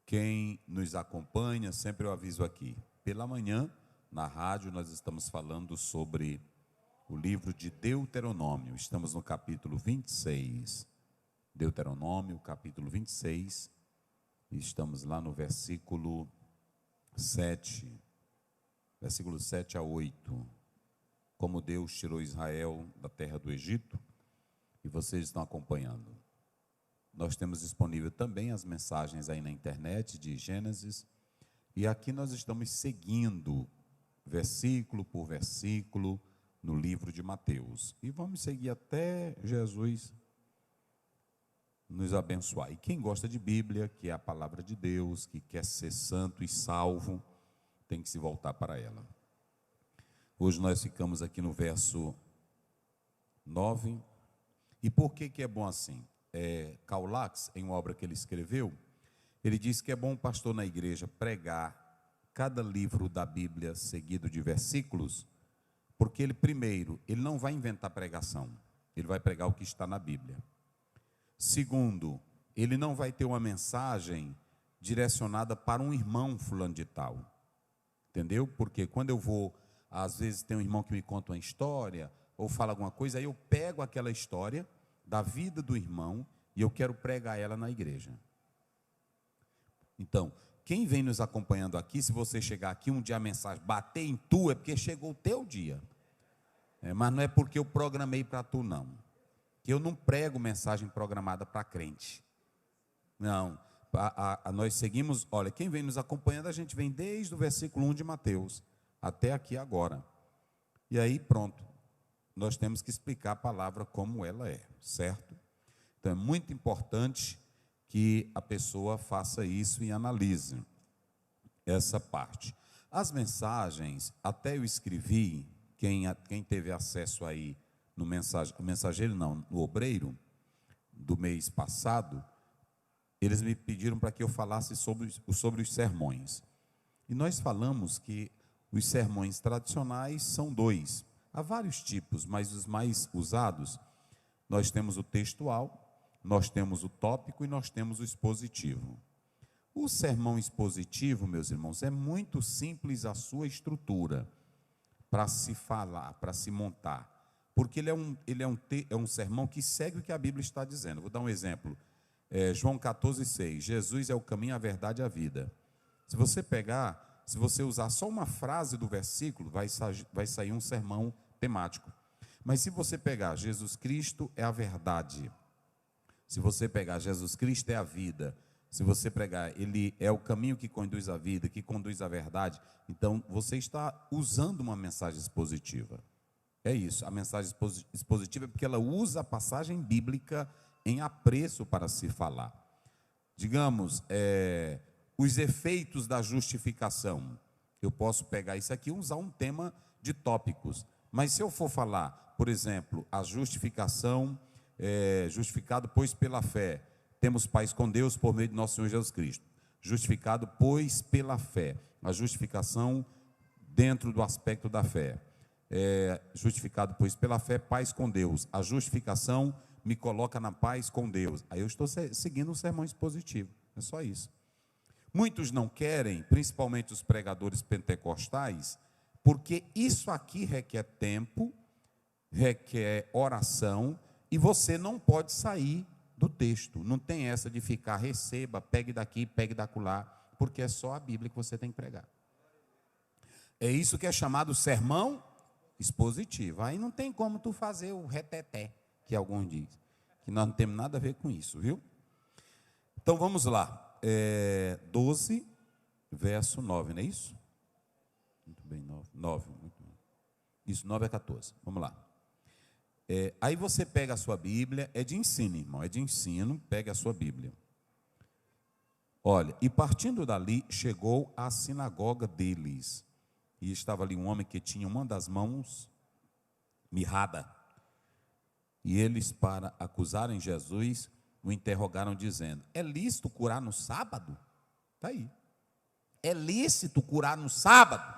Quem nos acompanha, sempre eu aviso aqui, pela manhã, na rádio, nós estamos falando sobre o livro de Deuteronômio. Estamos no capítulo 26. Deuteronômio, capítulo 26. E estamos lá no versículo 7. Versículo 7 a 8. Como Deus tirou Israel da terra do Egito. E vocês estão acompanhando. Nós temos disponível também as mensagens aí na internet de Gênesis. E aqui nós estamos seguindo, versículo por versículo, no livro de Mateus. E vamos seguir até Jesus nos abençoar. E quem gosta de Bíblia, que é a palavra de Deus, que quer ser santo e salvo, tem que se voltar para ela. Hoje nós ficamos aqui no verso 9. E por que é bom assim? Karl Lax, em uma obra que ele escreveu, ele diz que é bom o pastor na igreja pregar cada livro da Bíblia seguido de versículos, porque ele, primeiro, ele não vai inventar pregação, ele vai pregar o que está na Bíblia. Segundo, ele não vai ter uma mensagem direcionada para um irmão fulano de tal, entendeu? Porque quando eu vou, às vezes tem um irmão que me conta uma história, ou fala alguma coisa, aí eu pego aquela história da vida do irmão e eu quero pregar ela na igreja. Então, quem vem nos acompanhando aqui, se você chegar aqui um dia a mensagem bater em tu, é porque chegou o teu dia. Mas não é porque eu programei para tu, não. Que eu não prego mensagem programada para crente. Não. Nós seguimos, olha, quem vem nos acompanhando, a gente vem desde o versículo 1 de Mateus até aqui agora. E aí pronto. Nós temos que explicar a palavra como ela é, certo? Então é muito importante que a pessoa faça isso e analise essa parte. As mensagens, até eu escrevi, quem teve acesso aí no mensageiro não, no obreiro, do mês passado, eles me pediram para que eu falasse sobre os sermões. E nós falamos que os sermões tradicionais são dois. Há vários tipos, mas os mais usados, nós temos o textual, nós temos o tópico e nós temos o expositivo. O sermão expositivo, meus irmãos, é muito simples a sua estrutura para se falar, para se montar, porque ele é um sermão que segue o que a Bíblia está dizendo. Vou dar um exemplo. João 14,6, Jesus é o caminho, a verdade e a vida. Se você usar só uma frase do versículo, vai sair um sermão temático. Mas se você pegar Jesus Cristo é a verdade, se você pegar Jesus Cristo é a vida, se você pegar Ele é o caminho que conduz à vida, que conduz à verdade, então você está usando uma mensagem expositiva. É isso, a mensagem expositiva é porque ela usa a passagem bíblica em apreço para se falar. Digamos, os efeitos da justificação. Eu posso pegar isso aqui e usar um tema de tópicos. Mas se eu for falar, por exemplo, a justificação, justificado, pois, pela fé, temos paz com Deus por meio de nosso Senhor Jesus Cristo. Justificado, pois, pela fé. A justificação dentro do aspecto da fé. Justificado, pois, pela fé, paz com Deus. A justificação me coloca na paz com Deus. Aí eu estou seguindo um sermão expositivo. É só isso. Muitos não querem, principalmente os pregadores pentecostais, porque isso aqui requer tempo, requer oração, e você não pode sair do texto. Não tem essa de ficar, receba, pegue daqui, pegue dacolá, porque é só a Bíblia que você tem que pregar. É isso que é chamado sermão expositivo. Aí não tem como tu fazer o reteté, que alguns dizem, que nós não temos nada a ver com isso, viu? Então vamos lá. 12, verso 9, não é isso? Muito bem, 9, muito bem. Isso, 9 a 14, vamos lá. Aí você pega a sua Bíblia, é de ensino, irmão, é de ensino, pega a sua Bíblia. Olha, e partindo dali, chegou à sinagoga deles, e estava ali um homem que tinha uma das mãos mirrada, e eles, para acusarem Jesus, o interrogaram dizendo, é lícito curar no sábado? Está aí. É lícito curar no sábado?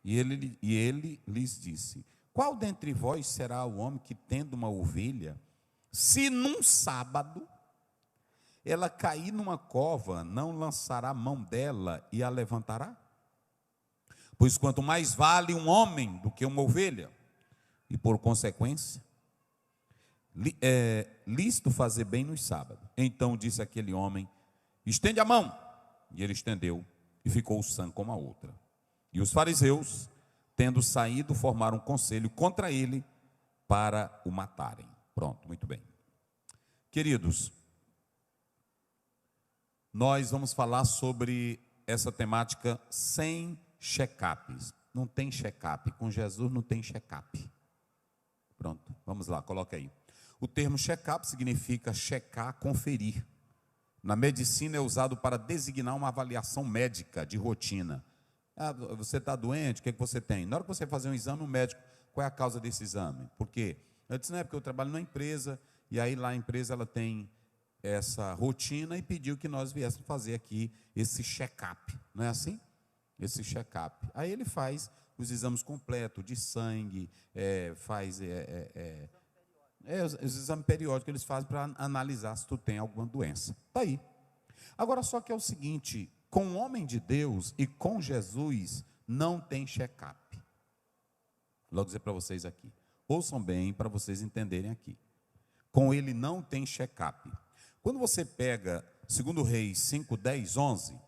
E ele lhes disse, qual dentre vós será o homem que, tendo uma ovelha, se num sábado ela cair numa cova, não lançará mão dela e a levantará? Pois quanto mais vale um homem do que uma ovelha, e por consequência, é lícito fazer bem nos sábados. Então disse aquele homem: estende a mão. E ele estendeu, e ficou sã como a outra. E os fariseus, tendo saído, formaram um conselho contra ele para o matarem. Pronto, muito bem. Queridos, nós vamos falar sobre essa temática sem check-ups. Não tem check-up, com Jesus não tem check-up. Pronto, vamos lá, coloca aí. O termo check-up significa checar, conferir. Na medicina é usado para designar uma avaliação médica de rotina. Ah, você está doente, o que é que você tem? Na hora que você fazer um exame, o médico, qual é a causa desse exame? Por quê? Eu disse, não é porque eu trabalho na empresa, e aí lá a empresa ela tem essa rotina e pediu que nós viéssemos fazer aqui esse check-up. Não é assim? Esse check-up. Aí ele faz os exames completos de sangue, faz os exames periódicos que eles fazem para analisar se tu tem alguma doença. Está aí. Agora, só que é o seguinte, com o homem de Deus e com Jesus, não tem check-up. Vou dizer para vocês aqui. Ouçam bem para vocês entenderem aqui. Com ele não tem check-up. Quando você pega 2 Reis 5, 10, 11,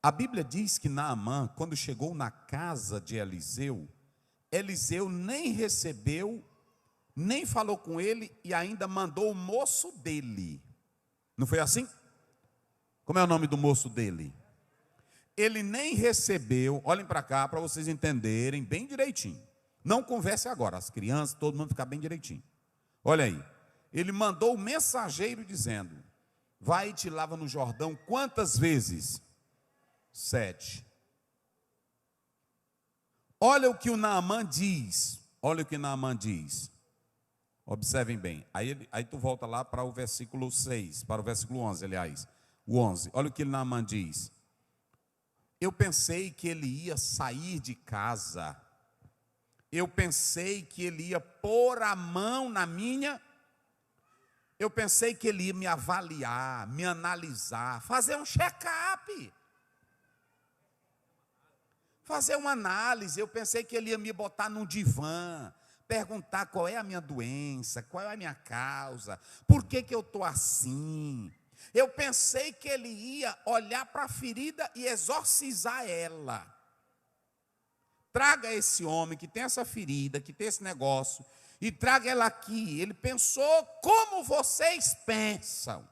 a Bíblia diz que Naamã, quando chegou na casa de Eliseu, Eliseu nem recebeu, nem falou com ele e ainda mandou o moço dele. Não foi assim? Como é o nome do moço dele? Ele nem recebeu, olhem para cá para vocês entenderem bem direitinho. Não converse agora, as crianças, todo mundo ficar bem direitinho. Olha aí, ele mandou o mensageiro dizendo: vai e te lava no Jordão quantas vezes? 7. Olha o que o Naamã diz. Olha o que Naamã diz. Observem bem. Aí tu volta lá para o versículo 6, para o versículo 11, aliás. O 11. Olha o que Naamã diz. Eu pensei que ele ia sair de casa. Eu pensei que ele ia pôr a mão na minha. Eu pensei que ele ia me avaliar, me analisar, fazer um check-up. Fazer uma análise. Eu pensei que ele ia me botar num divã, perguntar qual é a minha doença, qual é a minha causa, por que eu estou assim. Eu pensei que ele ia olhar para a ferida e exorcizar ela. Traga esse homem que tem essa ferida, que tem esse negócio, e traga ela aqui. Ele pensou como vocês pensam.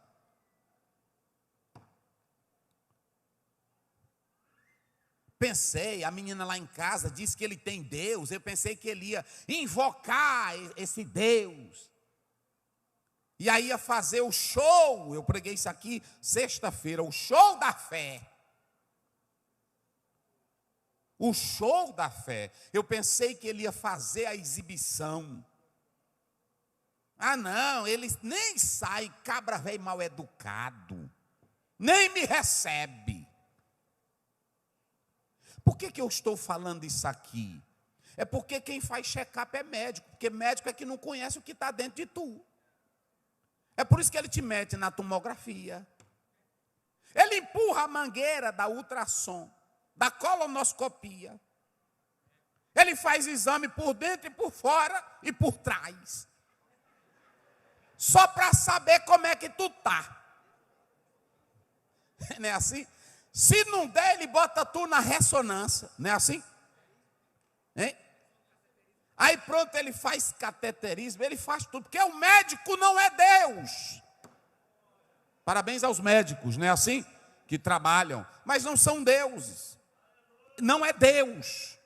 Pensei, a menina lá em casa disse que ele tem Deus. Eu pensei que ele ia invocar esse Deus. E aí ia fazer o show. Eu preguei isso aqui sexta-feira, o show da fé. O show da fé. Eu pensei que ele ia fazer a exibição. Ah, não, ele nem sai, cabra velho mal educado. Nem me recebe. Por que eu estou falando isso aqui? É porque quem faz check-up é médico. Porque médico é que não conhece o que está dentro de tu. É por isso que ele te mete na tomografia. Ele empurra a mangueira da ultrassom, da colonoscopia. Ele faz exame por dentro e por fora e por trás. Só para saber como é que tu tá. Não é assim? Se não der, ele bota tu na ressonância. Não é assim? Hein? Aí pronto, ele faz cateterismo, ele faz tudo. Porque o médico não é Deus. Parabéns aos médicos, não é assim? Que trabalham. Mas não são deuses. Não é Deus.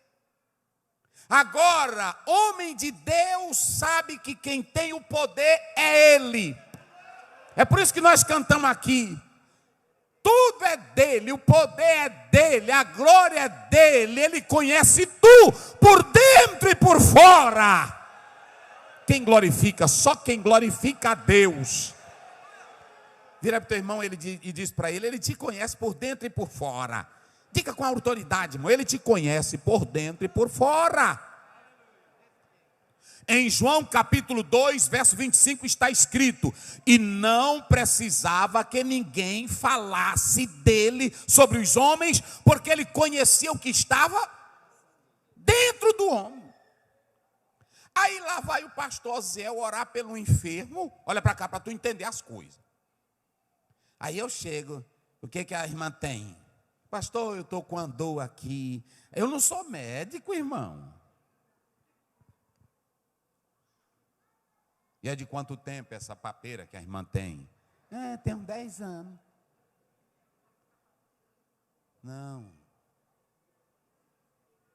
Agora, homem de Deus sabe que quem tem o poder é Ele. É por isso que nós cantamos aqui. Tudo é dele, o poder é dele, a glória é dele. Ele conhece tu por dentro e por fora. Quem glorifica? Só quem glorifica a Deus. Vira para o teu irmão e diz para ele: ele te conhece por dentro e por fora. Diga com autoridade, irmão, ele te conhece por dentro e por fora. Em João capítulo 2, verso 25 está escrito: e não precisava que ninguém falasse dele sobre os homens, porque ele conhecia o que estava dentro do homem. Aí lá vai o pastor Zé orar pelo enfermo. Olha para cá para tu entender as coisas. Aí eu chego, o que a irmã tem? Pastor, eu estou com uma dor aqui. Eu não sou médico, irmão. E é de quanto tempo essa papeira que a irmã tem? Tem uns 10 anos. Não.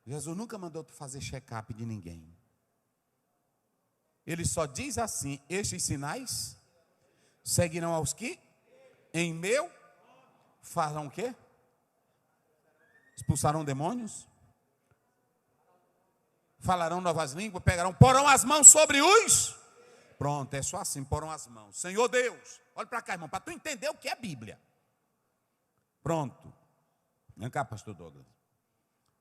Jesus nunca mandou tu fazer check-up de ninguém. Ele só diz assim: estes sinais seguirão aos que em meu farão o quê? Expulsarão demônios? Falarão novas línguas, porão as mãos sobre os... Pronto, é só assim, porão as mãos. Senhor Deus, olha para cá, irmão, para tu entender o que é Bíblia. Pronto. Vem cá, pastor Douglas.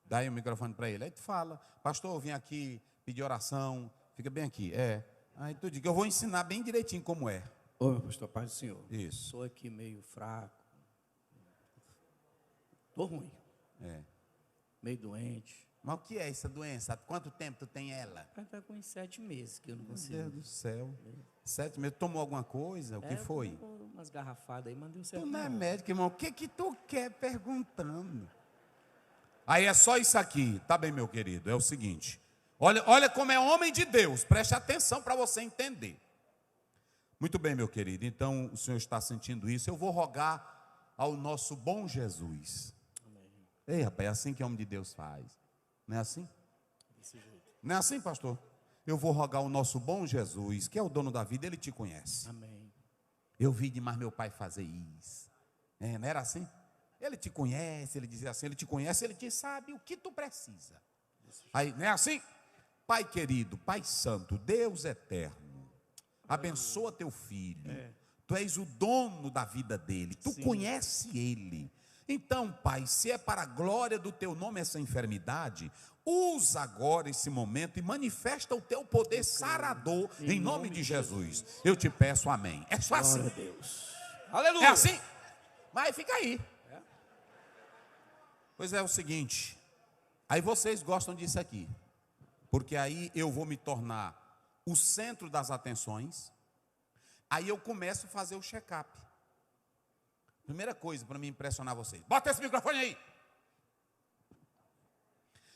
Dá aí o microfone para ele. Aí tu fala: pastor, eu vim aqui pedir oração. Fica bem aqui. Aí tu diz que eu vou ensinar bem direitinho como é. Ô, meu pastor, paz do Senhor. Isso. Sou aqui meio fraco. Estou ruim. Meio doente. Mas o que é essa doença? Há quanto tempo tu tem ela? Está com uns 7 meses que eu não consigo. Meu Deus do céu. 7 meses. Tomou alguma coisa? O que foi? Umas garrafadas aí, mandei um certo. Tu não é médico, irmão. O que tu quer perguntando? Aí é só isso aqui. Tá bem, meu querido. É o seguinte. Olha como é homem de Deus. Preste atenção para você entender. Muito bem, meu querido. Então, o senhor está sentindo isso. Eu vou rogar ao nosso bom Jesus. Amém. Ei, rapaz, é assim que homem de Deus faz. Não é assim? Desse jeito. Não é assim, pastor? Eu vou rogar ao nosso bom Jesus, que é o dono da vida, ele te conhece. Amém. Eu vi demais meu pai fazer isso. Não era assim? Ele te conhece, ele dizia assim, ele te conhece, ele te sabe o que tu precisa. Aí, não é assim? Pai querido, Pai santo, Deus eterno, abençoa teu filho. Tu és o dono da vida dele, tu conhece ele. Então, Pai, se é para a glória do teu nome essa enfermidade, usa agora esse momento e manifesta o teu poder sarador em nome de Jesus. Eu te peço amém. É só assim. Glória a Deus. Aleluia. É assim? Mas fica aí. Pois é o seguinte, aí vocês gostam disso aqui, porque aí eu vou me tornar o centro das atenções, aí eu começo a fazer o check-up. Primeira coisa para me impressionar vocês: bota esse microfone aí.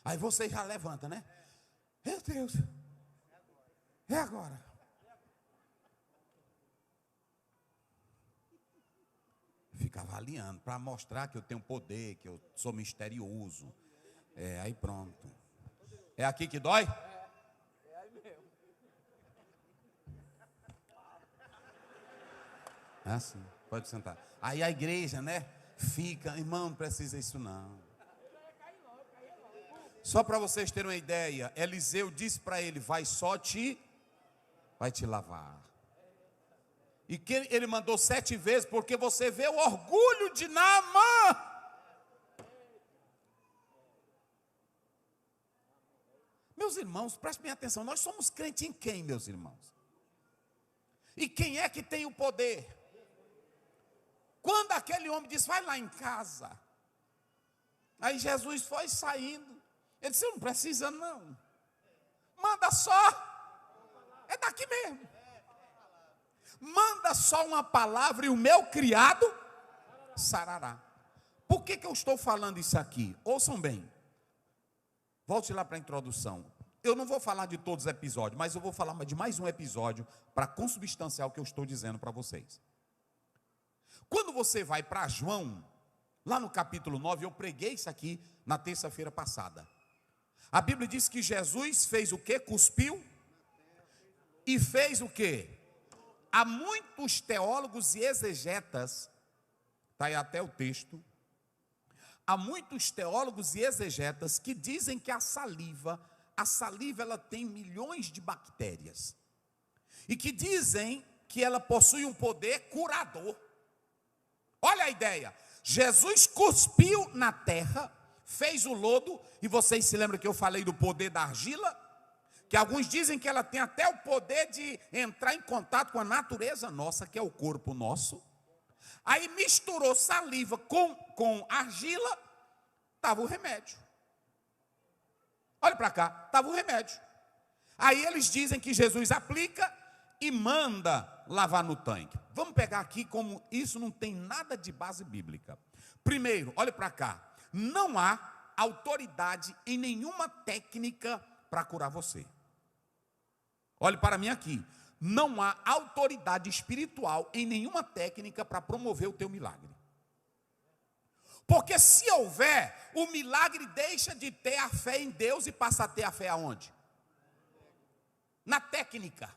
Aí vocês já levantam, né? Meu Deus, é agora. Fica avaliando para mostrar que eu tenho poder, que eu sou misterioso. Aí pronto. É aqui que dói? É aí mesmo. É assim, pode sentar. Aí a igreja, né? Fica, irmão, não precisa isso não. Só para vocês terem uma ideia, Eliseu disse para ele: vai te lavar. E que ele mandou 7 vezes, porque você vê o orgulho de Naamã. Meus irmãos, prestem bem atenção, nós somos crentes em quem, meus irmãos? E quem é que tem o poder? Quando aquele homem disse: vai lá em casa. Aí Jesus foi saindo. Ele disse: não precisa não. Manda só. É daqui mesmo. Manda só uma palavra e o meu criado sarará. Por que eu estou falando isso aqui? Ouçam bem. Volte lá para a introdução. Eu não vou falar de todos os episódios, mas eu vou falar de mais um episódio para consubstanciar o que eu estou dizendo para vocês. Quando você vai para João, lá no capítulo 9, eu preguei isso aqui na terça-feira passada. A Bíblia diz que Jesus fez o quê? Cuspiu e fez o quê? Há muitos teólogos e exegetas, está aí até o texto, há muitos teólogos e exegetas que dizem que a saliva ela tem milhões de bactérias, e que dizem que ela possui um poder curador. Olha a ideia, Jesus cuspiu na terra, fez o lodo, e vocês se lembram que eu falei do poder da argila? que alguns dizem que ela tem até o poder de entrar em contato com a natureza nossa, que é o corpo nosso. Aí misturou saliva com argila, estava o remédio. Olha para cá, estava o remédio. Aí eles dizem que Jesus aplica e manda lavar no tanque. Vamos pegar aqui como isso não tem nada de base bíblica. Primeiro, olha para cá. Não há autoridade em nenhuma técnica para curar você. Olhe para mim aqui. Não há autoridade espiritual em nenhuma técnica para promover o teu milagre. Porque se houver, o milagre deixa de ter a fé em Deus e passa a ter a fé aonde? Na técnica.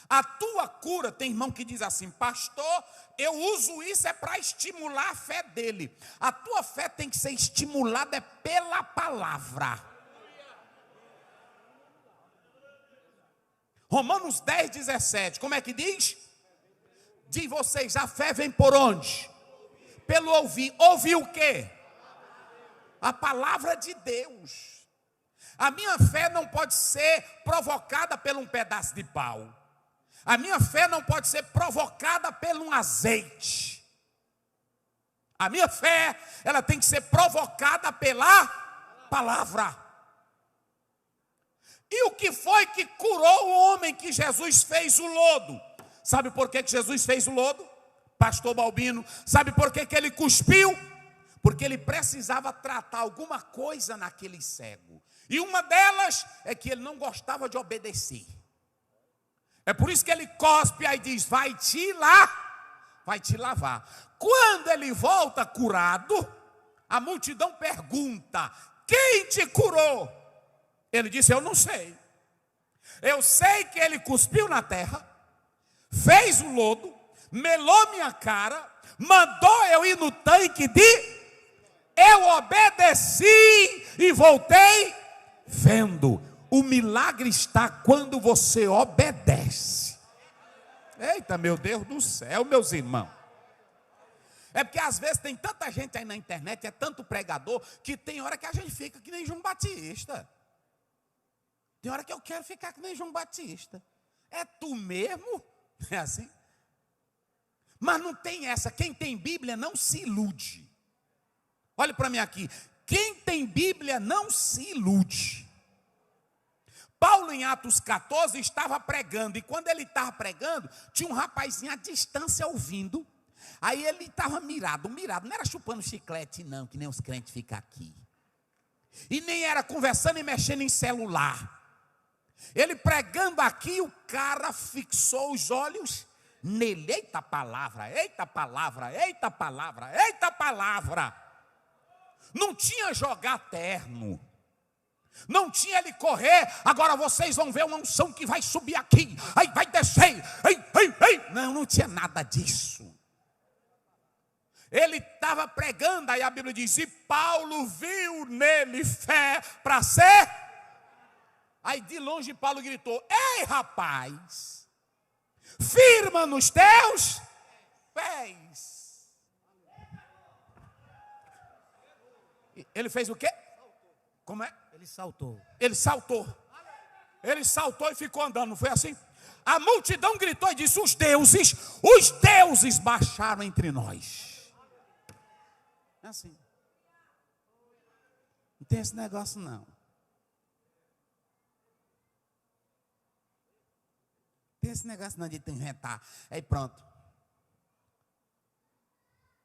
A tua cura, tem irmão que diz assim: pastor, eu uso isso é para estimular a fé dele. A tua fé tem que ser estimulada pela palavra. Romanos 10, 17, como é que diz? De vocês, a fé vem por onde? Pelo ouvir. Ouvir o quê? A palavra de Deus. A minha fé não pode ser provocada por um pedaço de pau. A minha fé não pode ser provocada por um azeite. A minha fé, ela tem que ser provocada pela palavra. E o que foi que curou o homem que Jesus fez o lodo? Sabe por que Jesus fez o lodo? Pastor Balbino, sabe por que ele cuspiu? Porque ele precisava tratar alguma coisa naquele cego. E uma delas é que ele não gostava de obedecer. É por isso que ele cospe e diz: vai te lavar. Quando ele volta curado, a multidão pergunta: quem te curou? Ele disse: eu não sei. Eu sei que ele cuspiu na terra, fez o lodo, melou minha cara, mandou eu ir no tanque eu obedeci e voltei vendo. O milagre está quando você obedece. Eita, meu Deus do céu, meus irmãos. É porque às vezes tem tanta gente aí na internet, é tanto pregador, que tem hora que a gente fica que nem João Batista. Tem hora que eu quero ficar que nem João Batista. É tu mesmo? É assim? Mas não tem essa. Quem tem Bíblia não se ilude. Olhe para mim aqui. Quem tem Bíblia não se ilude. Paulo em Atos 14 estava pregando. E quando ele estava pregando, tinha um rapazinho à distância ouvindo. Aí ele estava mirado. Não era chupando chiclete não, que nem os crentes ficam aqui. E nem era conversando e mexendo em celular. Ele pregando aqui, o cara fixou os olhos nele. Eita palavra, eita palavra, eita palavra, eita palavra. Não tinha jogar terno. Não tinha ele correr. Agora vocês vão ver uma unção que vai subir aqui. Aí vai descer. Não tinha nada disso. Ele estava pregando, aí a Bíblia diz: e Paulo viu nele fé para ser. Aí de longe Paulo gritou: ei rapaz, firma nos teus pés. Ele fez o quê? Como é? Ele saltou. Ele saltou. Ele saltou e ficou andando, não foi assim? A multidão gritou e disse: os deuses baixaram entre nós. É assim. Não tem esse negócio não. Tem esse negócio não de te inventar. Aí pronto.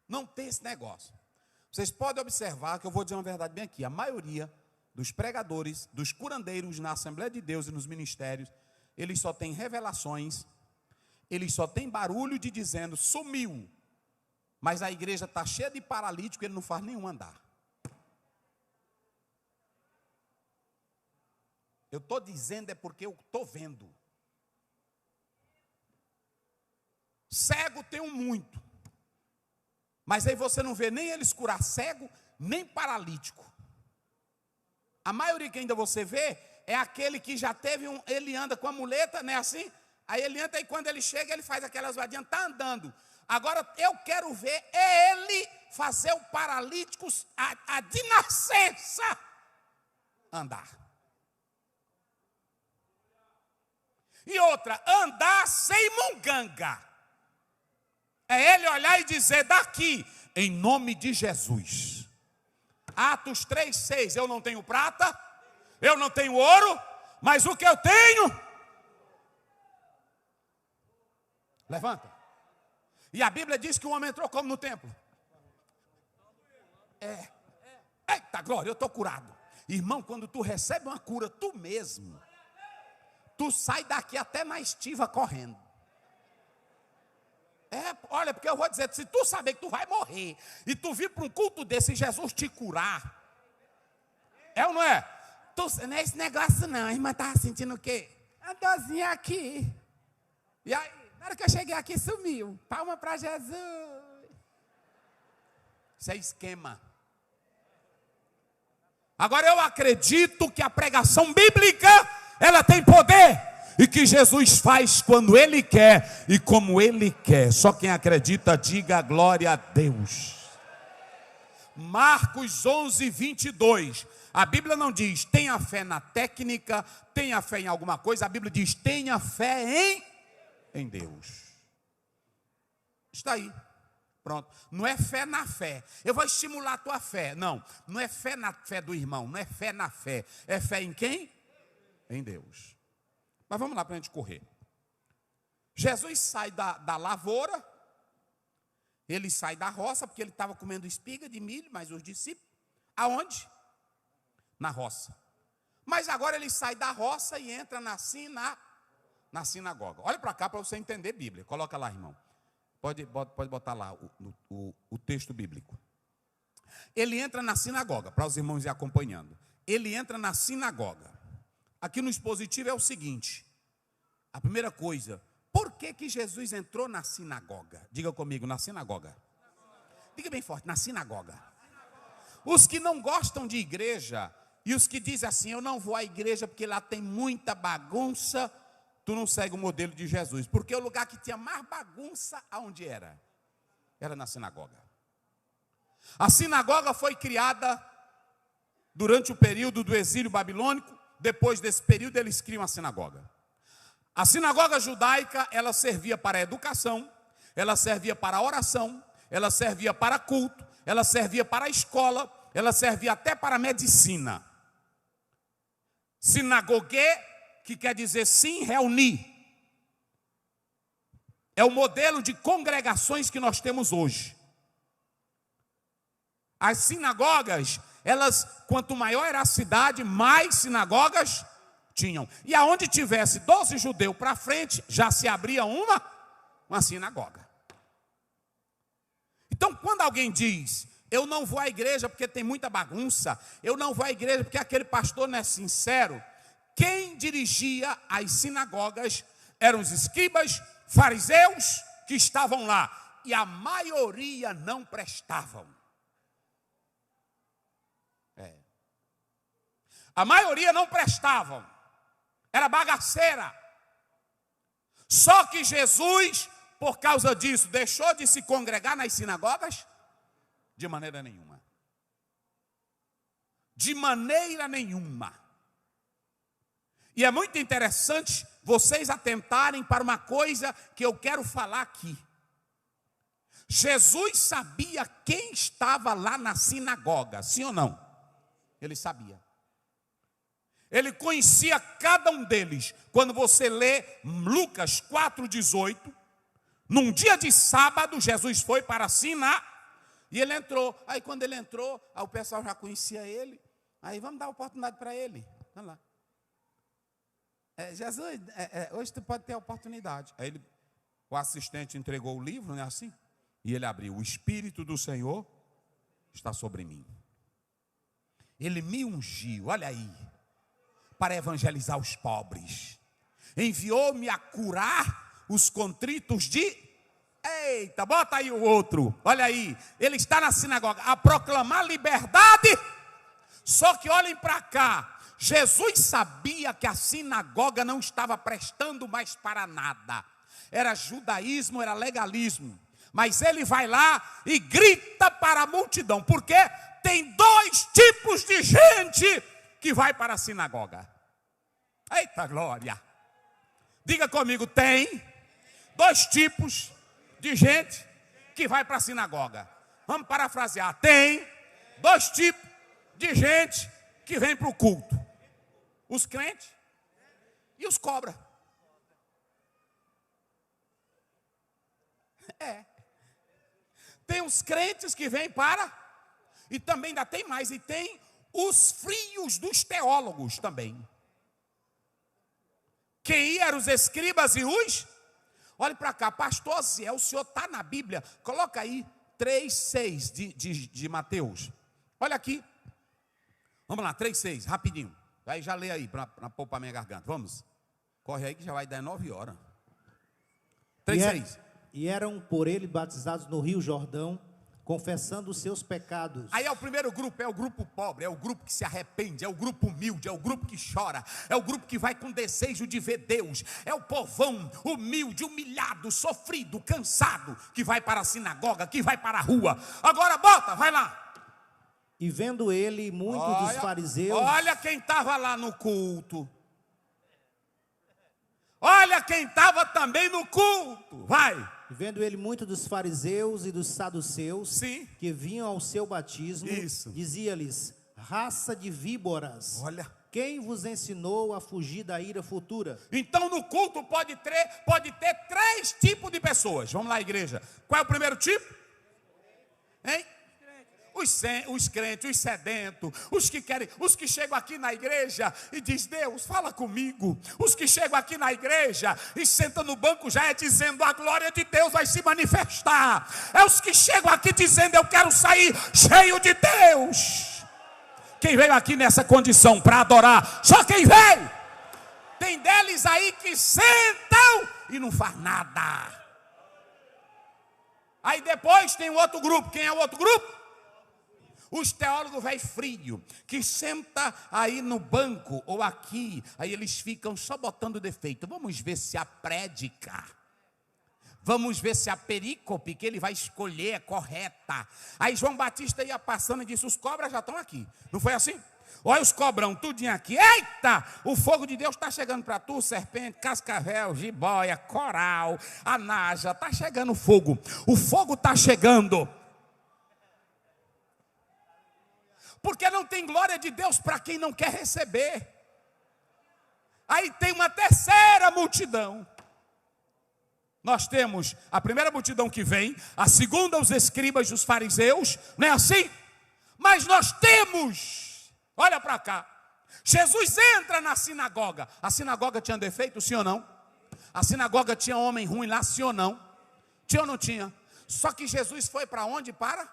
Não tem esse negócio. Vocês podem observar que eu vou dizer uma verdade bem aqui. A maioria dos pregadores, dos curandeiros na Assembleia de Deus e nos ministérios, eles só têm revelações, eles só têm barulho de dizendo: sumiu. Mas a igreja está cheia de paralítico, ele não faz nenhum andar. Eu estou dizendo é porque eu estou vendo. Cego tem muito. Mas aí você não vê nem eles curar cego, nem paralítico. A maioria que ainda você vê é aquele que já teve ele anda com a muleta, né, assim? Aí ele entra e quando ele chega, ele faz aquelas vadinhas, está andando. Agora eu quero ver ele fazer o paralítico de nascença andar. E outra, andar sem munganga. É ele olhar e dizer daqui, em nome de Jesus. Atos 3:6, eu não tenho prata, eu não tenho ouro, mas o que eu tenho, levanta. E a Bíblia diz que o homem entrou como no templo? Eita glória, eu estou curado. Irmão, quando tu recebe uma cura, tu mesmo, tu sai daqui até na estiva correndo. Olha, porque eu vou dizer, se tu saber que tu vai morrer, e tu vir para um culto desse e Jesus te curar, é ou não é? Não é esse negócio não, a irmã estava sentindo o quê? A dorzinha aqui. E aí, na hora que eu cheguei aqui, sumiu. Palma para Jesus. Isso é esquema. Agora eu acredito que a pregação bíblica, ela tem poder. E que Jesus faz quando Ele quer e como Ele quer. Só quem acredita, diga glória a Deus. Marcos 11:22. A Bíblia não diz, tenha fé na técnica, tenha fé em alguma coisa. A Bíblia diz, tenha fé em Deus. Está aí. Pronto. Não é fé na fé. Eu vou estimular a tua fé. Não. Não é fé na fé do irmão. Não é fé na fé. É fé em quem? Em Deus. Mas vamos lá para a gente correr. Jesus sai da lavoura. Ele sai da roça, porque ele estava comendo espiga de milho, mas os discípulos. Aonde? Na roça. Mas agora ele sai da roça e entra na sinagoga. Olha para cá para você entender Bíblia. Coloca lá, irmão. Pode botar lá o texto bíblico. Ele entra na sinagoga, para os irmãos ir acompanhando. Ele entra na sinagoga. Aqui no expositivo é o seguinte. A primeira coisa, por que Jesus entrou na sinagoga? Diga comigo, na sinagoga. Diga bem forte, na sinagoga. Os que não gostam de igreja, e os que dizem assim, eu não vou à igreja porque lá tem muita bagunça, tu não segue o modelo de Jesus. Porque o lugar que tinha mais bagunça, aonde era? Era na sinagoga. A sinagoga foi criada durante o período do exílio babilônico. Depois desse período, eles criam a sinagoga. A sinagoga judaica, ela servia para a educação, ela servia para a oração, ela servia para culto, ela servia para a escola, ela servia até para a medicina. Sinagogue, que quer dizer sim, reunir. É o modelo de congregações que nós temos hoje. As sinagogas, elas, quanto maior era a cidade, mais sinagogas tinham. E aonde tivesse 12 judeus para frente, já se abria uma sinagoga. Então, quando alguém diz, eu não vou à igreja porque tem muita bagunça, eu não vou à igreja porque aquele pastor não é sincero, quem dirigia as sinagogas eram os escribas, fariseus que estavam lá. E a maioria não prestavam. A maioria não prestavam. Era bagaceira. Só que Jesus, por causa disso, deixou de se congregar nas sinagogas? De maneira nenhuma. De maneira nenhuma. E é muito interessante vocês atentarem para uma coisa que eu quero falar aqui. Jesus sabia quem estava lá na sinagoga, sim ou não? Ele sabia. Ele conhecia cada um deles. Quando você lê Lucas 4,18, num dia de sábado, Jesus foi para e ele entrou. Aí quando ele entrou, o pessoal já conhecia ele. Aí vamos dar oportunidade para ele. Vamos lá. Jesus, hoje tu pode ter a oportunidade. Aí o assistente entregou o livro, não é assim? E ele abriu. O Espírito do Senhor está sobre mim. Ele me ungiu, olha aí, para evangelizar os pobres. Enviou-me a curar os contritos de... Eita, bota aí o outro. Olha aí, ele está na sinagoga a proclamar liberdade. Só que olhem para cá. Jesus sabia que a sinagoga não estava prestando mais para nada. Era judaísmo, era legalismo. Mas ele vai lá e grita para a multidão. Porque tem dois tipos de gente que vai para a sinagoga. Eita glória! Diga comigo, tem dois tipos de gente que vai para a sinagoga. Vamos parafrasear. Tem dois tipos de gente que vem para o culto. Os crentes e os cobras. Tem os crentes que vêm para, e também ainda tem mais, e tem os frios dos teólogos também. Quem eram os escribas e os? Olhe para cá, pastor Zé, o senhor está na Bíblia, coloca aí 3:6 de Mateus. Olha aqui, vamos lá, 3:6, rapidinho. Aí já lê aí, para poupar minha garganta, vamos. Corre aí que já vai dar 9 horas. 3:6. E eram por ele batizados no Rio Jordão, confessando os seus pecados. Aí é o primeiro grupo, é o grupo pobre, é o grupo que se arrepende, é o grupo humilde, é o grupo que chora, é o grupo que vai com desejo de ver Deus, é o povão humilde, humilhado, sofrido, cansado, que vai para a sinagoga, que vai para a rua. Agora bota, vai lá. E vendo ele muitos dos fariseus... Olha quem estava lá no culto. Olha quem estava também no culto, vai. E vendo ele muito dos fariseus e dos saduceus, Sim, que vinham ao seu batismo, isso, dizia-lhes: raça de víboras, olha. quem vos ensinou a fugir da ira futura? Então no culto pode ter 3 tipos de pessoas. Vamos lá, igreja. Qual é o primeiro tipo? Hein? Os crentes, os sedentos, os que chegam aqui na igreja e diz: Deus, fala comigo. Os que chegam aqui na igreja e sentam no banco já dizendo: a glória de Deus vai se manifestar. É os que chegam aqui dizendo: eu quero sair cheio de Deus. Quem veio aqui nessa condição para adorar? Só quem veio. Tem deles aí que sentam e não faz nada. Aí depois tem o outro grupo. Quem é o outro grupo? Os teólogos velho frio, que senta aí no banco ou aqui, aí eles ficam só botando defeito. Vamos ver se a prédica, vamos ver se a perícope que ele vai escolher é correta. Aí João Batista ia passando e disse: os cobras já estão aqui. Não foi assim? Olha os cobrão, tudinho aqui. Eita, o fogo de Deus está chegando para tu, serpente, cascavel, jiboia, coral, anaja. Está chegando o fogo está chegando. Porque não tem glória de Deus para quem não quer receber. Aí tem uma terceira multidão. Nós temos a primeira multidão que vem, a segunda os escribas e os fariseus, não é assim? Mas nós temos, olha para cá, Jesus entra na sinagoga. A sinagoga tinha defeito, sim ou não? A sinagoga tinha homem ruim lá, sim ou não? Tinha ou não tinha? Só que Jesus foi para onde? Para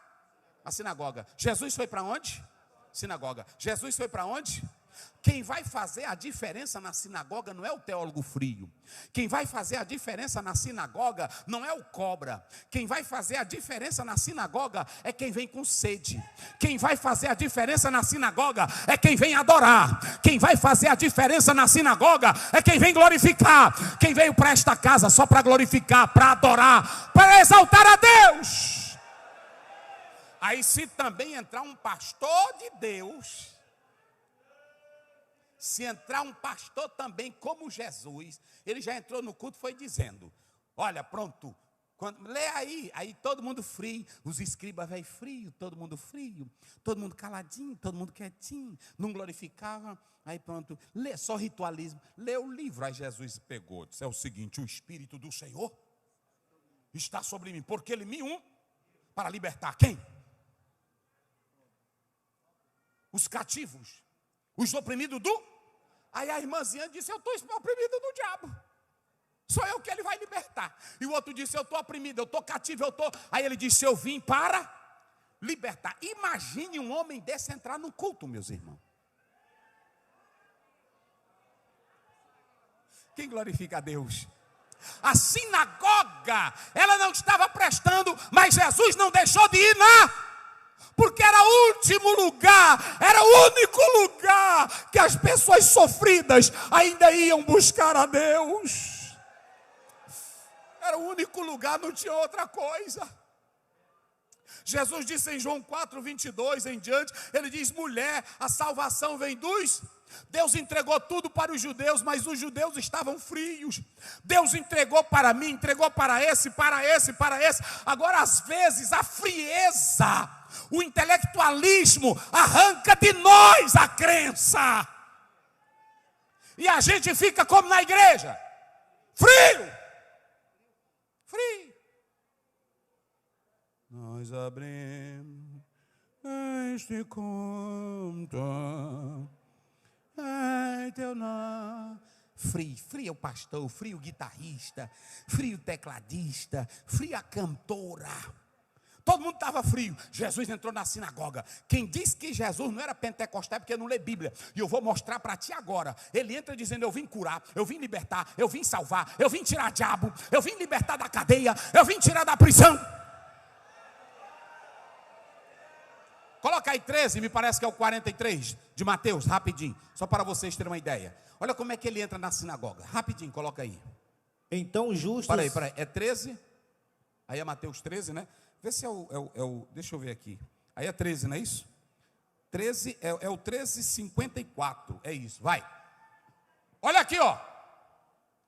a sinagoga. Jesus foi para onde? Sinagoga. Jesus foi para onde? Quem vai fazer a diferença na sinagoga não é o teólogo frio. Quem vai fazer a diferença na sinagoga não é o cobra. Quem vai fazer a diferença na sinagoga é quem vem com sede. Quem vai fazer a diferença na sinagoga é quem vem adorar. Quem vai fazer a diferença na sinagoga é quem vem glorificar. Quem veio para esta casa só para glorificar, para adorar, para exaltar a Deus. Aí se também entrar um pastor de Deus, se entrar um pastor também como Jesus, ele já entrou no culto e foi dizendo: olha, pronto, lê aí todo mundo frio, os escribas velho frio, todo mundo caladinho, todo mundo quietinho, não glorificava, aí pronto, lê só ritualismo, lê o livro. Aí Jesus pegou, disse: é o seguinte, o Espírito do Senhor está sobre mim, porque ele me para libertar quem? Os cativos, os oprimidos Aí a irmãzinha disse: eu estou oprimida do diabo, sou eu que ele vai libertar. E o outro disse: eu estou oprimido, eu estou cativo, Aí ele disse: eu vim para libertar. Imagine um homem desse entrar no culto, meus irmãos. Quem glorifica a Deus? A sinagoga, ela não estava prestando, mas Jesus não deixou de ir porque era o último lugar, era o único lugar que as pessoas sofridas ainda iam buscar a Deus. Era o único lugar, não tinha outra coisa. Jesus disse em João 4:22 em diante, ele diz: mulher, a salvação vem dos... Deus entregou tudo para os judeus, mas os judeus estavam frios. Deus entregou para mim, entregou para esse. Agora, às vezes, a frieza, o intelectualismo arranca de nós a crença. E a gente fica como na igreja, frio. Nós abrimos este conto em teu nome. Frio é o pastor, frio o guitarrista, frio o tecladista, frio a cantora. Todo mundo estava frio. Jesus entrou na sinagoga. Quem disse que Jesus não era pentecostal é porque não lê Bíblia. E eu vou mostrar para ti agora. Ele entra dizendo: eu vim curar, eu vim libertar, eu vim salvar, eu vim tirar diabo, eu vim libertar da cadeia, eu vim tirar da prisão. Coloca aí 13, me parece que é o 43 de Mateus, rapidinho, só para vocês terem uma ideia. Olha como é que ele entra na sinagoga, rapidinho, coloca aí. Então justos... Peraí, é 13? Aí é Mateus 13, né? Vê se é o deixa eu ver aqui. Aí é 13, não é isso? 13, é o 13:54, é isso, vai. Olha aqui, ó.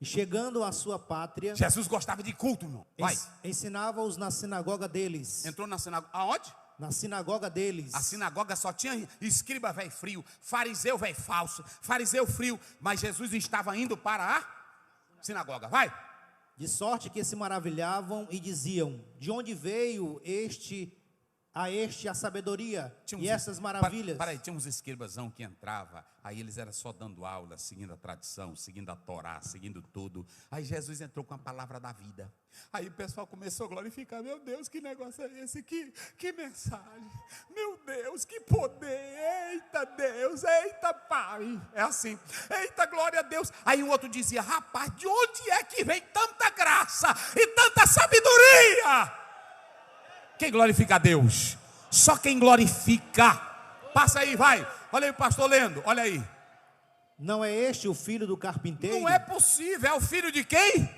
E chegando à sua pátria... Jesus gostava de culto, irmão, vai. Ensinava-os na sinagoga deles. Entrou na sinagoga, aonde? Na sinagoga deles. A sinagoga só tinha escriba velho frio, fariseu velho falso, fariseu frio, mas Jesus estava indo para a sinagoga, vai. De sorte que se maravilhavam e diziam: de onde veio a sabedoria e essas maravilhas? Peraí, tinha uns escribazão que entrava, aí eles eram só dando aula, seguindo a tradição, seguindo a Torá, seguindo tudo. Aí Jesus entrou com a palavra da vida. Aí o pessoal começou a glorificar: meu Deus, que negócio é esse? Que mensagem, meu Deus, que poder, eita Deus, eita Pai, é assim, eita glória a Deus. Aí o outro dizia: rapaz, de onde é que vem tanta graça e tanta sabedoria? Quem glorifica a Deus? Só quem glorifica. Passa aí, vai, olha aí o pastor lendo, olha aí. Não é este o filho do carpinteiro? Não é possível, é o filho de quem?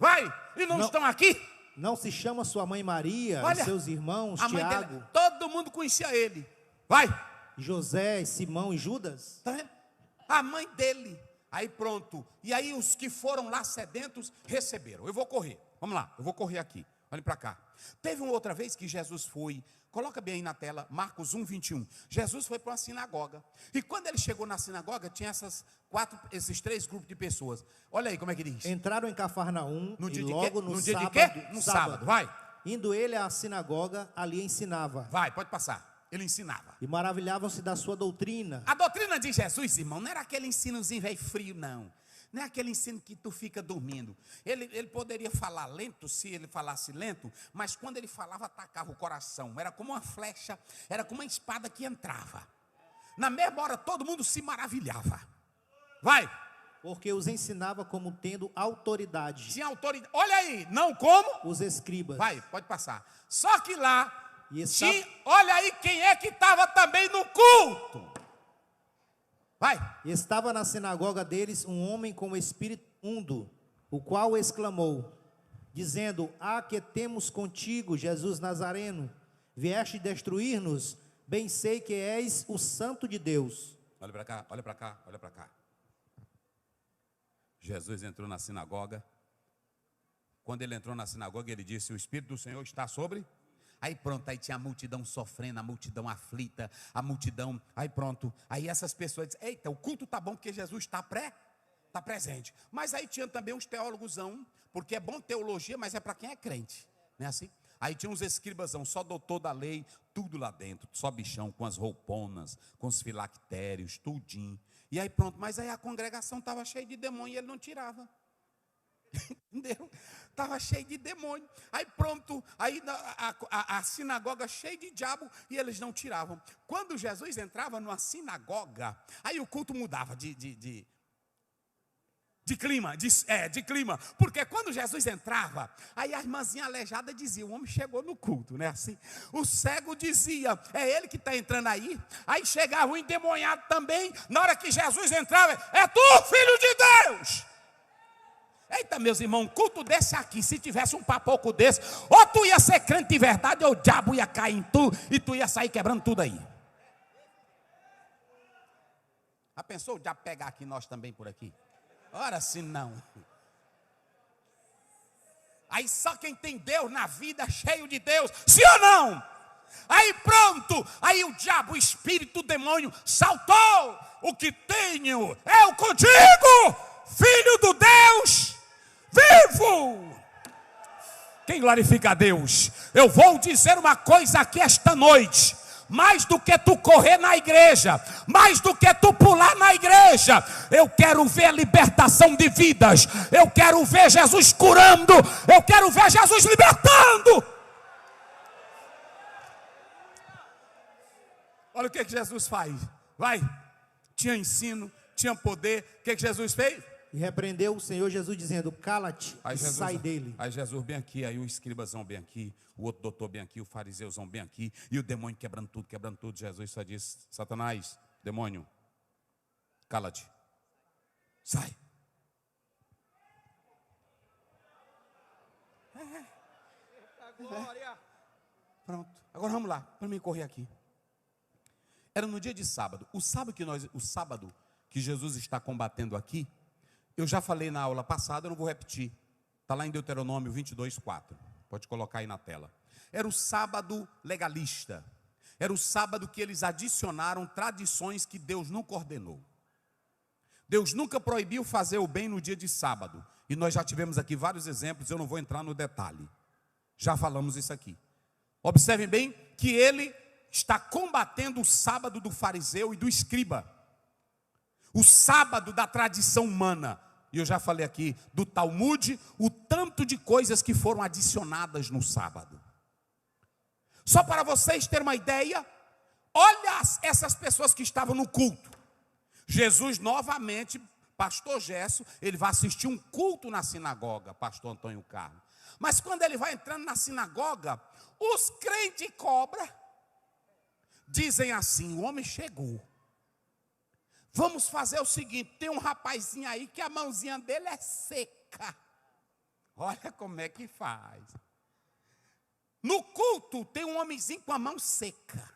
Vai, e não estão aqui? Não se chama sua mãe Maria, olha, e seus irmãos, a mãe Tiago? dele, todo mundo conhecia ele. Vai. José, Simão e Judas? Tá vendo? A mãe dele. Aí pronto. E aí os que foram lá sedentos receberam. Eu vou correr. Vamos lá, eu vou correr aqui. Olhem para cá. Teve uma outra vez que Jesus foi, coloca bem aí na tela, Marcos 1:21. Jesus foi para uma sinagoga. E quando ele chegou na sinagoga, tinha esses 3 grupos de pessoas. Olha aí como é que diz. Entraram em Cafarnaum no dia e de logo quê? no dia sábado, de quê? No sábado, vai. Indo ele à sinagoga, ali ensinava. Vai, pode passar. Ele ensinava. E maravilhavam-se da sua doutrina. A doutrina de Jesus, irmão, não era aquele ensinozinho velho frio, não. Não é aquele ensino que tu fica dormindo. Ele poderia falar lento, se ele falasse lento, mas quando ele falava, atacava o coração. Era como uma flecha, era como uma espada que entrava. Na mesma hora, todo mundo se maravilhava. Vai. Porque os ensinava como tendo autoridade. Tinha autoridade. Olha aí, não como? Os escribas. Vai, pode passar. Só que lá, tinha, olha aí quem é que estava também no culto. Vai. Estava na sinagoga deles um homem com o espírito imundo, o qual exclamou, dizendo: ah, que temos contigo, Jesus Nazareno, vieste destruir-nos, bem sei que és o Santo de Deus. Olha para cá, olha para cá, olha para cá. Jesus entrou na sinagoga. Quando ele entrou na sinagoga, ele disse: o Espírito do Senhor está sobre... Aí pronto, aí tinha a multidão sofrendo, a multidão aflita, a multidão, aí pronto. Aí essas pessoas dizem: eita, o culto está bom porque Jesus está presente. Mas aí tinha também uns teólogosão, porque é bom teologia, mas é para quem é crente, não é assim? Aí tinha uns escribasão, só doutor da lei, tudo lá dentro, só bichão, com as rouponas, com os filactérios, tudinho. E aí pronto, mas aí a congregação estava cheia de demônio e ele não tirava. Entendeu? Estava cheio de demônio. Aí pronto, aí a sinagoga cheia de diabo e eles não tiravam. Quando Jesus entrava numa sinagoga, aí o culto mudava de clima, de clima. Porque quando Jesus entrava, aí a irmãzinha aleijada dizia: o homem chegou no culto, né? Assim, o cego dizia: é ele que está entrando aí. Aí chegava o endemoniado também. Na hora que Jesus entrava: é tu, filho de Deus. Eita, meus irmãos, um culto desse aqui, se tivesse um papoco desse, ou tu ia ser crente de verdade, ou o diabo ia cair em tu, e tu ia sair quebrando tudo aí. Já pensou o diabo pegar aqui nós também por aqui? Ora, se não. Aí só quem tem Deus na vida, cheio de Deus, sim ou não? Aí pronto, aí o diabo, o espírito, o demônio saltou. O que tenho eu contigo, filho do Deus vivo. Quem glorifica a Deus? Eu vou dizer uma coisa aqui esta noite. Mais do que tu correr na igreja, mais do que tu pular na igreja, eu quero ver a libertação de vidas. Eu quero ver Jesus curando. Eu quero ver Jesus libertando. Olha o que Jesus faz. Vai, tinha ensino, tinha poder. O que Jesus fez? E repreendeu o Senhor Jesus dizendo: cala-te e Jesus, sai dele. Aí Jesus bem aqui, aí o escribazão bem aqui, o outro doutor bem aqui, o fariseuzão bem aqui, e o demônio quebrando tudo. Jesus só disse: Satanás, demônio, cala-te, sai. Pronto, agora vamos lá, para mim correr aqui. Era no dia de sábado. O sábado que Jesus está combatendo aqui, eu já falei na aula passada, eu não vou repetir. Está lá em Deuteronômio 22:4. Pode colocar aí na tela. Era o sábado legalista. Era o sábado que eles adicionaram tradições que Deus nunca ordenou. Deus nunca proibiu fazer o bem no dia de sábado. E nós já tivemos aqui vários exemplos, eu não vou entrar no detalhe. Já falamos isso aqui. Observem bem que ele está combatendo o sábado do fariseu e do escriba. O sábado da tradição humana. E eu já falei aqui do Talmud, o tanto de coisas que foram adicionadas no sábado. Só para vocês terem uma ideia, olha essas pessoas que estavam no culto. Jesus novamente, pastor Gesso, ele vai assistir um culto na sinagoga, pastor Antônio Carlos. Mas quando ele vai entrando na sinagoga, os crentes cobra dizem assim: o homem chegou. Vamos fazer o seguinte, tem um rapazinho aí que a mãozinha dele é seca. Olha como é que faz. No culto tem um homenzinho com a mão seca.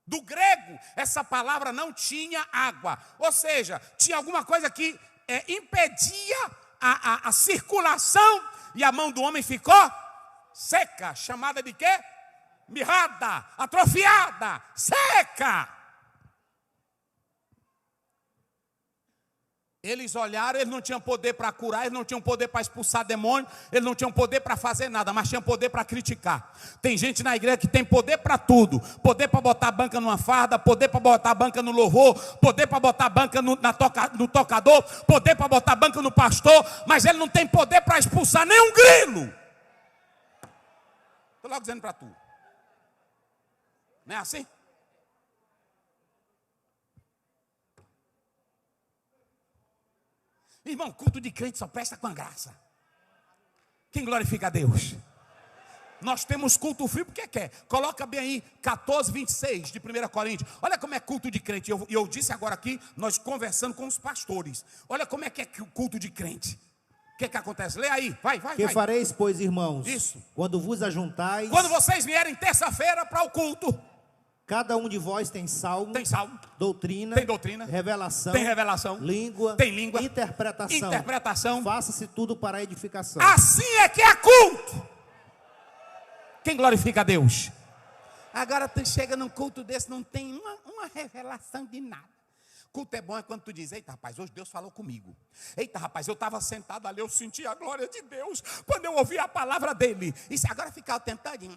Do grego, essa palavra não tinha água. Ou seja, tinha alguma coisa que impedia a circulação e a mão do homem ficou seca. Chamada de quê? Mirrada, atrofiada, seca. Eles olharam, eles não tinham poder para curar, eles não tinham poder para expulsar demônio, eles não tinham poder para fazer nada, mas tinham poder para criticar. Tem gente na igreja que tem poder para tudo: poder para botar a banca numa farda, poder para botar a banca no louvor, poder para botar a banca no tocador, poder para botar a banca no pastor, mas ele não tem poder para expulsar nenhum grilo. Estou logo dizendo para tu. Não é assim? Irmão, culto de crente só presta com a graça. Quem glorifica a Deus? Nós temos culto frio porque quer. Coloca bem aí 14:26 de 1 Coríntios. Olha como é culto de crente. Eu disse agora aqui, nós conversando com os pastores. Olha como é que é culto de crente. O que acontece? Lê aí, vai. Que fareis, pois, irmãos? Isso. Quando vos ajuntais. Quando vocês vierem terça-feira para o culto. Cada um de vós tem salmo, doutrina, tem doutrina, revelação, tem revelação, língua, tem língua, interpretação. Faça-se tudo para a edificação. Assim é que é culto. Quem glorifica a Deus? Agora tu chega num culto desse, não tem uma revelação de nada. Culto é bom quando tu diz: eita rapaz, hoje Deus falou comigo. Eita rapaz, eu estava sentado ali, eu senti a glória de Deus quando eu ouvi a palavra dele. E se agora ficar tentando,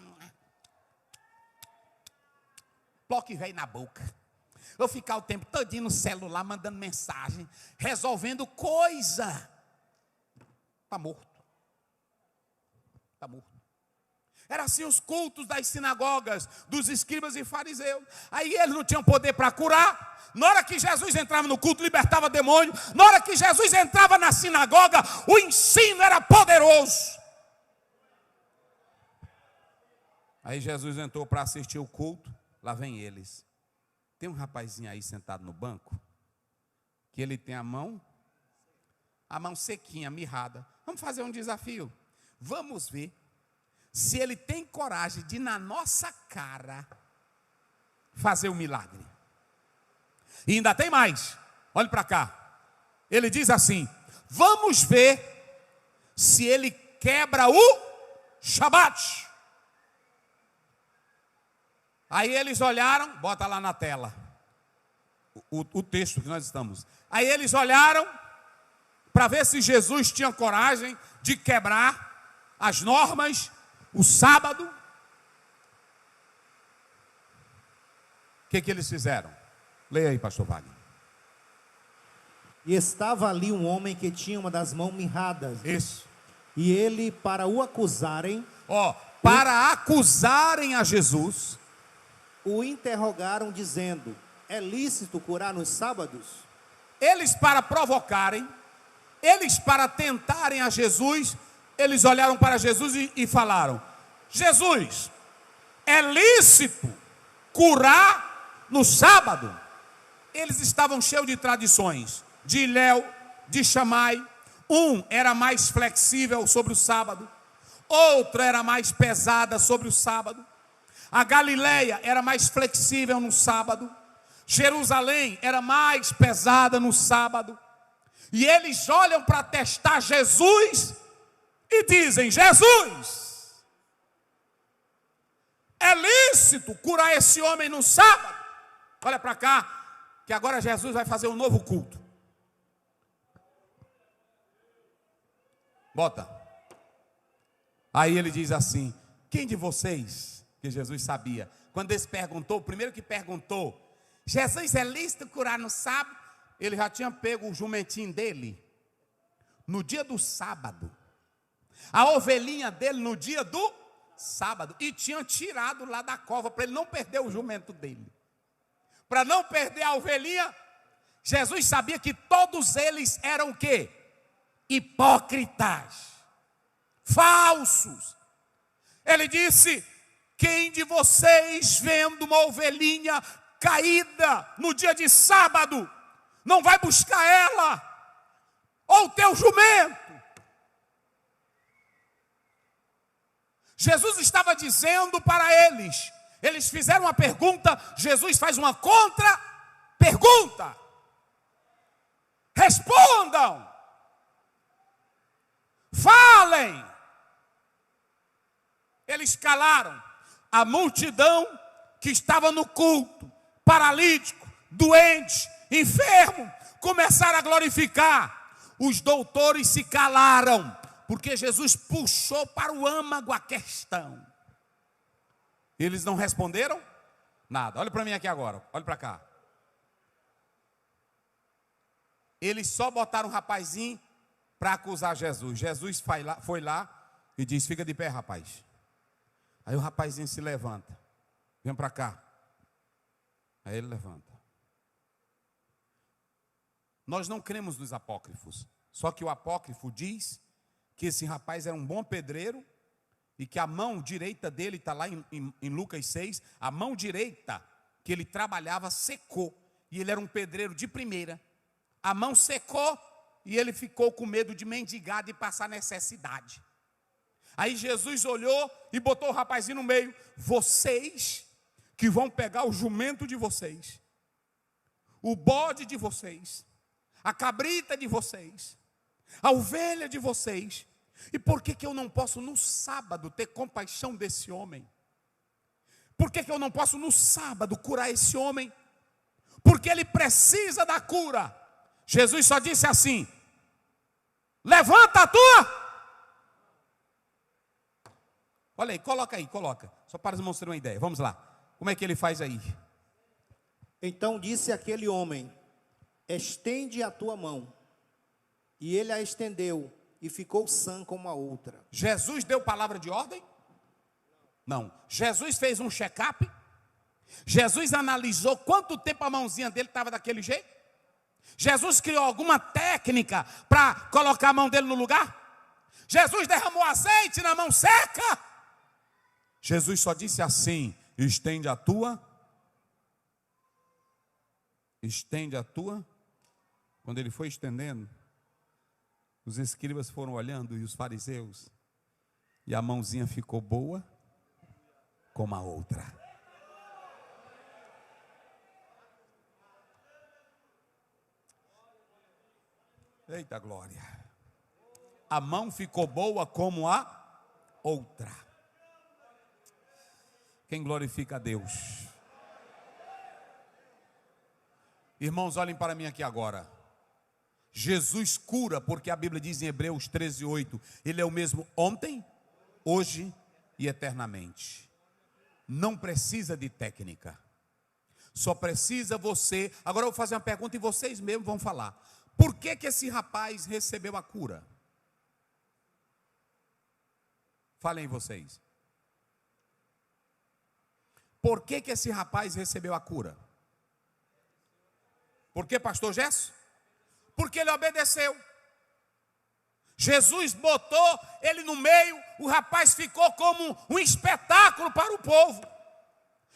bloque velho na boca. Eu ficar o tempo todinho no celular, mandando mensagem, resolvendo coisa. Está morto. Está morto. Era assim os cultos das sinagogas, dos escribas e fariseus. Aí eles não tinham poder para curar. Na hora que Jesus entrava no culto, libertava demônio. Na hora que Jesus entrava na sinagoga, o ensino era poderoso. Aí Jesus entrou para assistir o culto. Lá vem eles. Tem um rapazinho aí sentado no banco, que ele tem a mão sequinha, mirrada. Vamos fazer um desafio. Vamos ver se ele tem coragem de, na nossa cara, fazer um milagre. E ainda tem mais. Olhe para cá. Ele diz assim: vamos ver se ele quebra o Shabat. Aí eles olharam, bota lá na tela o texto que nós estamos. Aí eles olharam para ver se Jesus tinha coragem de quebrar as normas, o sábado. O que eles fizeram? Leia aí, pastor Wagner. E estava ali um homem que tinha uma das mãos mirradas. Isso. E ele, para o acusarem, para acusarem a Jesus, o interrogaram dizendo: é lícito curar nos sábados? eles para provocarem, eles para tentarem a Jesus, eles olharam para Jesus e falaram: Jesus, é lícito curar no sábado? Eles estavam cheios de tradições, de Ilhéu, de Chamai. Um era mais flexível sobre o sábado, outro era mais pesada sobre o sábado. A Galileia era mais flexível no sábado, Jerusalém era mais pesada no sábado. E eles olham para testar Jesus e dizem: Jesus, é lícito curar esse homem no sábado? Olha para cá, que agora Jesus vai fazer um novo culto. Bota. Aí ele diz assim: quem de vocês, que Jesus sabia, quando ele perguntou, o primeiro que perguntou, Jesus, é lícito curar no sábado? Ele já tinha pego o jumentinho dele no dia do sábado, a ovelhinha dele no dia do sábado, e tinha tirado lá da cova para ele não perder o jumento dele, para não perder a ovelhinha. Jesus sabia que todos eles eram o quê? Hipócritas, falsos. Ele disse: quem de vocês, vendo uma ovelhinha caída no dia de sábado, não vai buscar ela, ou o teu jumento? Jesus estava dizendo para eles, eles fizeram uma pergunta, Jesus faz uma contra-pergunta. Respondam, falem. Eles calaram. A multidão que estava no culto, paralítico, doente, enfermo, começaram a glorificar. Os doutores se calaram, porque Jesus puxou para o âmago a questão. Eles não responderam nada. Olha para mim aqui agora, olha para cá. Eles só botaram um rapazinho para acusar Jesus. Jesus foi lá e disse: fica de pé, rapaz. Aí o rapazinho se levanta. Vem para cá. Aí ele levanta. Nós não cremos nos apócrifos. Só que o apócrifo diz que esse rapaz era um bom pedreiro e que a mão direita dele, está lá em Lucas 6, a mão direita que ele trabalhava secou. E ele era um pedreiro de primeira. A mão secou e ele ficou com medo de mendigar, de passar necessidade. Aí Jesus olhou e botou o rapazinho no meio. Vocês que vão pegar o jumento de vocês, o bode de vocês, a cabrita de vocês, a ovelha de vocês, e por que eu não posso no sábado ter compaixão desse homem? Por que eu não posso no sábado curar esse homem? Porque ele precisa da cura. Jesus só disse assim: levanta a tua. Olha aí, coloca. Só para os irmãos terem uma ideia. Vamos lá. Como é que ele faz aí? Então disse aquele homem: estende a tua mão. E ele a estendeu e ficou sã como a outra. Jesus deu palavra de ordem? Não. Jesus fez um check-up? Jesus analisou quanto tempo a mãozinha dele estava daquele jeito? Jesus criou alguma técnica para colocar a mão dele no lugar? Jesus derramou azeite na mão seca? Jesus só disse assim: estende a tua. Estende a tua. Quando ele foi estendendo, os escribas foram olhando e os fariseus, e a mãozinha ficou boa como a outra. Eita glória. A mão ficou boa como a outra. Quem glorifica a Deus? Irmãos, olhem para mim aqui agora. Jesus cura, porque a Bíblia diz em Hebreus 13:8, Ele é o mesmo ontem, hoje e eternamente. Não precisa de técnica. Só precisa você. Agora eu vou fazer uma pergunta e vocês mesmos vão falar. Por que que esse rapaz recebeu a cura? Falem vocês. Por que que esse rapaz recebeu a cura? Por que, pastor Gesso? Porque ele obedeceu. Jesus botou ele no meio, o rapaz ficou como um espetáculo para o povo.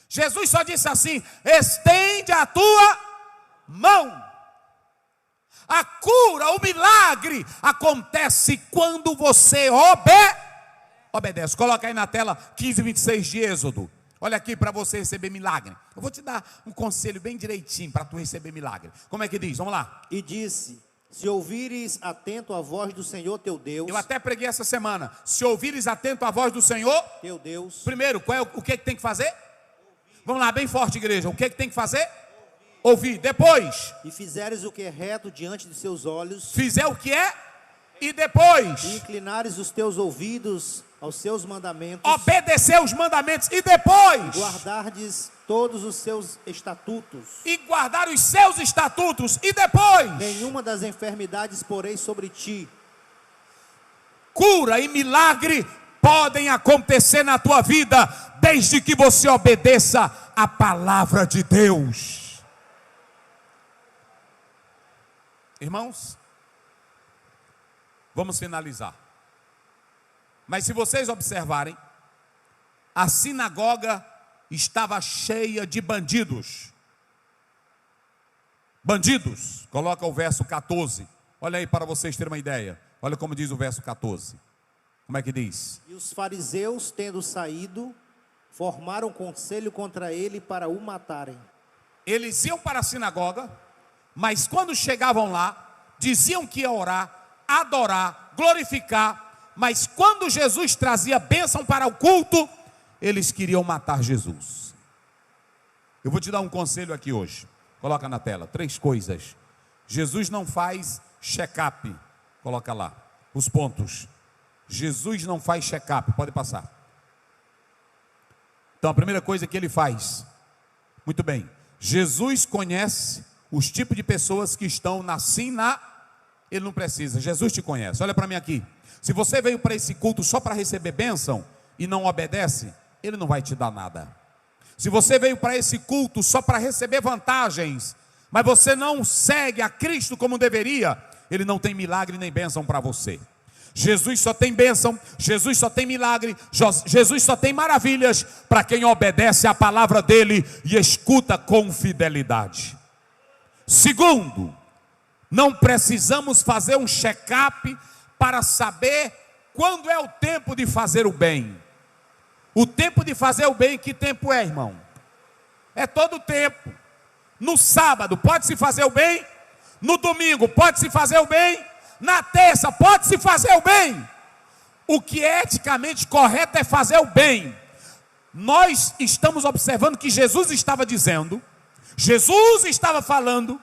Jesus só disse assim: estende a tua mão. A cura, o milagre acontece quando você obedece. Coloca aí na tela 15:26 de Êxodo. Olha aqui para você receber milagre. Eu vou te dar um conselho bem direitinho para tu receber milagre. Como é que diz? Vamos lá. E disse: se ouvires atento a voz do Senhor teu Deus. Eu até preguei essa semana. Se ouvires atento a voz do Senhor teu Deus. Primeiro, o que tem que fazer? Vamos lá, bem forte, igreja. O que tem que fazer? Ouvir. Depois. E fizeres o que é reto diante de seus olhos. Fizer o que é? E depois. E inclinares os teus ouvidos aos seus mandamentos. Obedecer os mandamentos. E depois. Guardardes todos os seus estatutos. E guardar os seus estatutos. E depois. Nenhuma das enfermidades porei sobre ti. Cura e milagre podem acontecer na tua vida, desde que você obedeça a palavra de Deus. Irmãos, vamos finalizar. Mas se vocês observarem, a sinagoga estava cheia de bandidos. Bandidos, coloca o verso 14. Olha aí para vocês terem uma ideia. Olha como diz o verso 14. Como é que diz? E os fariseus, tendo saído, formaram conselho contra ele para o matarem. Eles iam para a sinagoga, mas quando chegavam lá, diziam que ia orar, adorar, glorificar, mas quando Jesus trazia bênção para o culto, eles queriam matar Jesus. Eu vou te dar um conselho aqui hoje. Coloca na tela, 3 coisas. Jesus não faz check-up. Coloca lá, os pontos. Jesus não faz check-up, pode passar. Então a primeira coisa que ele faz, muito bem, Jesus conhece os tipos de pessoas que estão ele não precisa, Jesus te conhece. Olha para mim aqui, se você veio para esse culto só para receber bênção e não obedece, ele não vai te dar nada. Se você veio para esse culto só para receber vantagens, mas você não segue a Cristo como deveria, ele não tem milagre nem bênção para você. Jesus só tem bênção, Jesus só tem milagre, Jesus só tem maravilhas para quem obedece à palavra dele e escuta com fidelidade. Segundo, não precisamos fazer um check-up para saber quando é o tempo de fazer o bem. O tempo de fazer o bem, que tempo é, irmão? É todo tempo. No sábado pode-se fazer o bem, no domingo pode-se fazer o bem, na terça pode-se fazer o bem. O que é eticamente correto é fazer o bem. Nós estamos observando que Jesus estava dizendo, Jesus estava falando,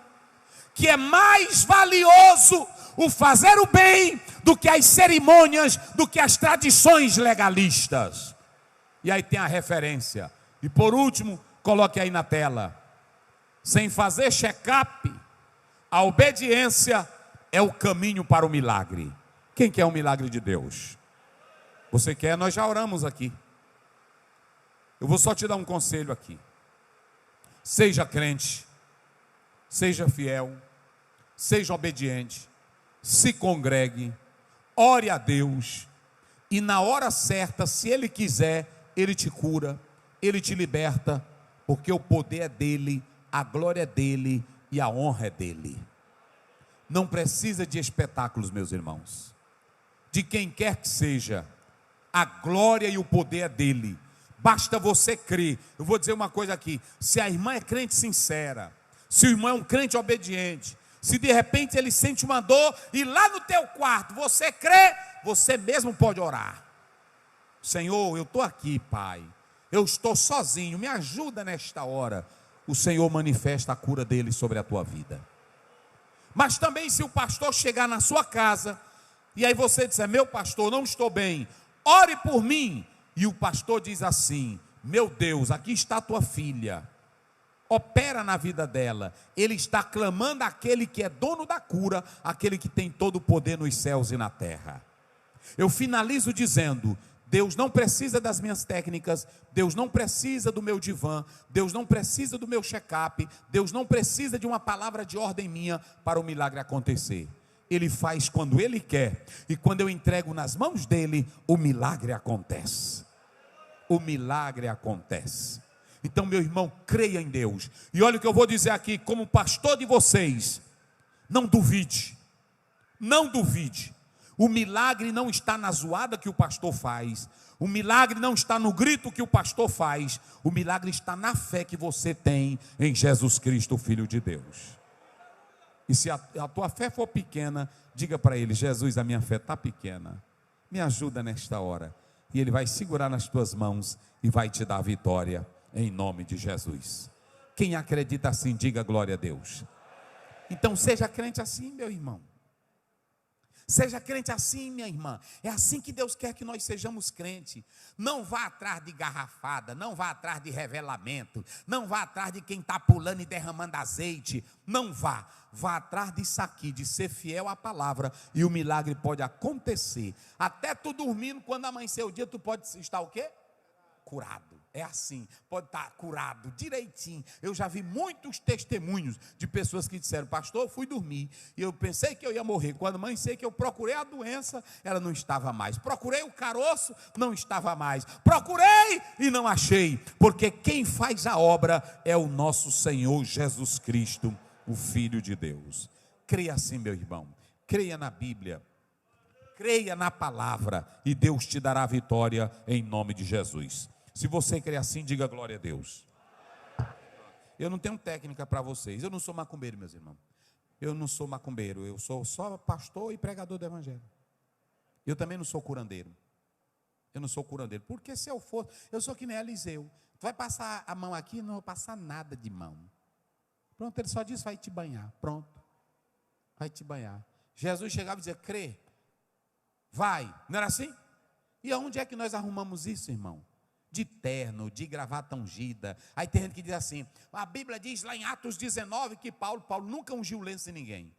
que é mais valioso o fazer o bem do que as cerimônias, do que as tradições legalistas. E aí tem a referência. E por último, coloque aí na tela. Sem fazer check-up, a obediência é o caminho para o milagre. Quem quer um milagre de Deus? Você quer? Nós já oramos aqui. Eu vou só te dar um conselho aqui. Seja crente, seja fiel, seja obediente, se congregue, ore a Deus, e na hora certa, se Ele quiser, Ele te cura, Ele te liberta, porque o poder é dEle, a glória é dEle e a honra é dEle. Não precisa de espetáculos, meus irmãos. De quem quer que seja, a glória e o poder é dEle. Basta você crer. Eu vou dizer uma coisa aqui: se a irmã é crente sincera, se o irmão é um crente obediente, Se de repente ele sente uma dor e lá no teu quarto você crê, você mesmo pode orar. Senhor, eu estou aqui, Pai. Eu estou sozinho, me ajuda nesta hora. O Senhor manifesta a cura dele sobre a tua vida. Mas também se o pastor chegar na sua casa, e aí você disser, meu pastor, não estou bem, ore por mim. E o pastor diz assim, meu Deus, aqui está a tua filha. Opera na vida dela. Ele está clamando àquele que é dono da cura, aquele que tem todo o poder nos céus e na terra. Eu finalizo dizendo, Deus não precisa das minhas técnicas, Deus não precisa do meu divã, Deus não precisa do meu check-up, Deus não precisa de uma palavra de ordem minha para o milagre acontecer. Ele faz quando Ele quer, e quando eu entrego nas mãos dEle, o milagre acontece. O milagre acontece. Então, meu irmão, creia em Deus. E olha o que eu vou dizer aqui, como pastor de vocês, não duvide, não duvide. O milagre não está na zoada que o pastor faz. O milagre não está no grito que o pastor faz. O milagre está na fé que você tem em Jesus Cristo, o Filho de Deus. E se a tua fé for pequena, diga para ele, Jesus, a minha fé está pequena. Me ajuda nesta hora. E ele vai segurar nas tuas mãos e vai te dar a vitória em nome de Jesus. Quem acredita assim, diga glória a Deus. Então seja crente assim, meu irmão. Seja crente assim, minha irmã. É assim que Deus quer que nós sejamos crentes. Não vá atrás de garrafada, não vá atrás de revelamento, não vá atrás de quem está pulando e derramando azeite. Não vá. Vá atrás disso aqui, de ser fiel à palavra, e o milagre pode acontecer. Até tu dormindo, quando amanhecer o dia, tu pode estar o quê? Curado. É assim, pode estar curado direitinho. Eu já vi muitos testemunhos de pessoas que disseram, pastor, eu fui dormir e eu pensei que eu ia morrer. Quando amanheci que eu procurei a doença, ela não estava mais. Procurei o caroço, não estava mais. Procurei e não achei, porque quem faz a obra é o nosso Senhor Jesus Cristo, o Filho de Deus. Creia assim, meu irmão, creia na Bíblia, creia na palavra e Deus te dará vitória em nome de Jesus. Se você crê assim, diga glória a Deus. Eu não tenho técnica para vocês. Eu não sou macumbeiro, meus irmãos. Eu não sou macumbeiro. Eu sou só pastor e pregador do evangelho. Eu também não sou curandeiro. Eu não sou curandeiro. Porque se eu for, eu sou que nem Eliseu. Tu vai passar a mão aqui, não vou passar nada de mão. Pronto, ele só disse, vai te banhar. Pronto. Vai te banhar. Jesus chegava e dizia, crê. Vai. Não era assim? E aonde é que nós arrumamos isso, irmão? De terno, de gravata ungida. Aí tem gente que diz assim, a Bíblia diz lá em Atos 19 que Paulo nunca ungiu o lenço em ninguém.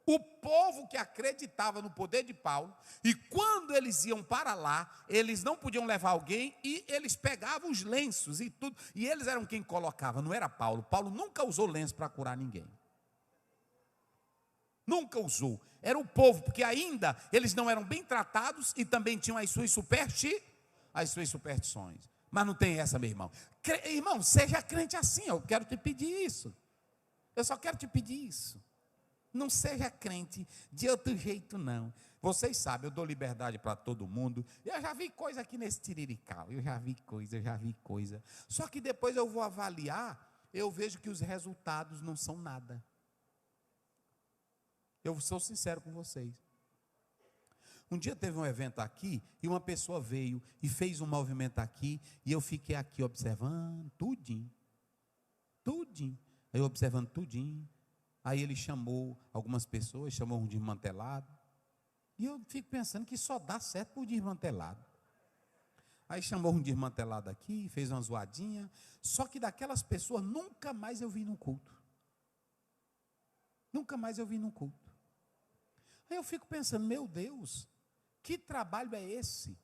O povo que acreditava no poder de Paulo, e quando eles iam para lá, eles não podiam levar alguém, e eles pegavam os lenços e tudo, e eles eram quem colocava, não era Paulo. Paulo nunca usou lenço para curar ninguém. Nunca usou. Era o povo, porque ainda eles não eram bem tratados e também tinham as suas superstições. Mas não tem essa, meu irmão. Irmão, seja crente assim, eu quero te pedir isso. Eu só quero te pedir isso. Não seja crente de outro jeito, não. Vocês sabem, eu dou liberdade para todo mundo. Eu já vi coisa aqui nesse tirirical. Eu já vi coisa. Só que depois eu vou avaliar, eu vejo que os resultados não são nada. Eu sou sincero com vocês. Um dia teve um evento aqui, e uma pessoa veio e fez um movimento aqui, e eu fiquei aqui observando tudinho. Aí eu observando tudinho. Aí ele chamou algumas pessoas, chamou um desmantelado. E eu fico pensando que só dá certo por desmantelado. Aí chamou um desmantelado aqui, fez uma zoadinha. Só que daquelas pessoas nunca mais eu vi no culto. Aí eu fico pensando, meu Deus, que trabalho é esse?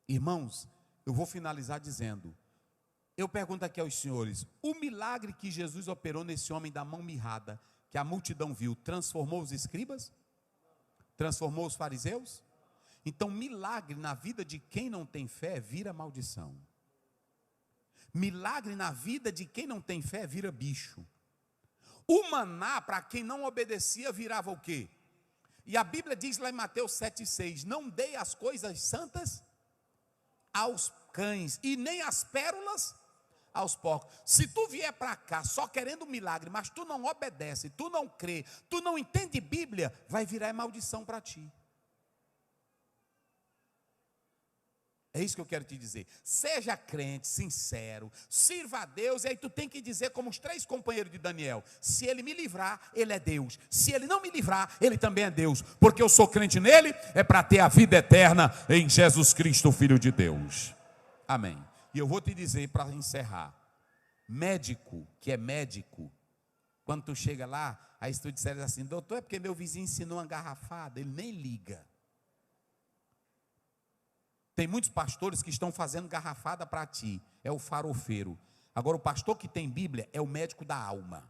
Irmãos, eu vou finalizar dizendo, eu pergunto aqui aos senhores, o milagre que Jesus operou nesse homem da mão mirrada, que a multidão viu, transformou os escribas? Transformou os fariseus? Então milagre na vida de quem não tem fé vira maldição. Milagre na vida de quem não tem fé vira bicho. O maná, para quem não obedecia, virava o quê? E a Bíblia diz lá em Mateus 7,6, não dei as coisas santas aos cães, e nem as pérolas aos porcos. Se tu vier para cá só querendo um milagre, mas tu não obedece, tu não crê, tu não entende Bíblia, vai virar maldição para ti. É isso que eu quero te dizer. Seja crente, sincero, sirva a Deus, e aí tu tem que dizer como os 3 companheiros de Daniel: se ele me livrar, ele é Deus. Se ele não me livrar, ele também é Deus. Porque eu sou crente nele, é para ter a vida eterna em Jesus Cristo, o Filho de Deus. Amém. E eu vou te dizer para encerrar: médico, que é médico, quando tu chega lá, aí tu disser assim: doutor, é porque meu vizinho ensinou uma garrafada, ele nem liga. Tem muitos pastores que estão fazendo garrafada para ti, é o farofeiro. Agora, o pastor que tem Bíblia é o médico da alma.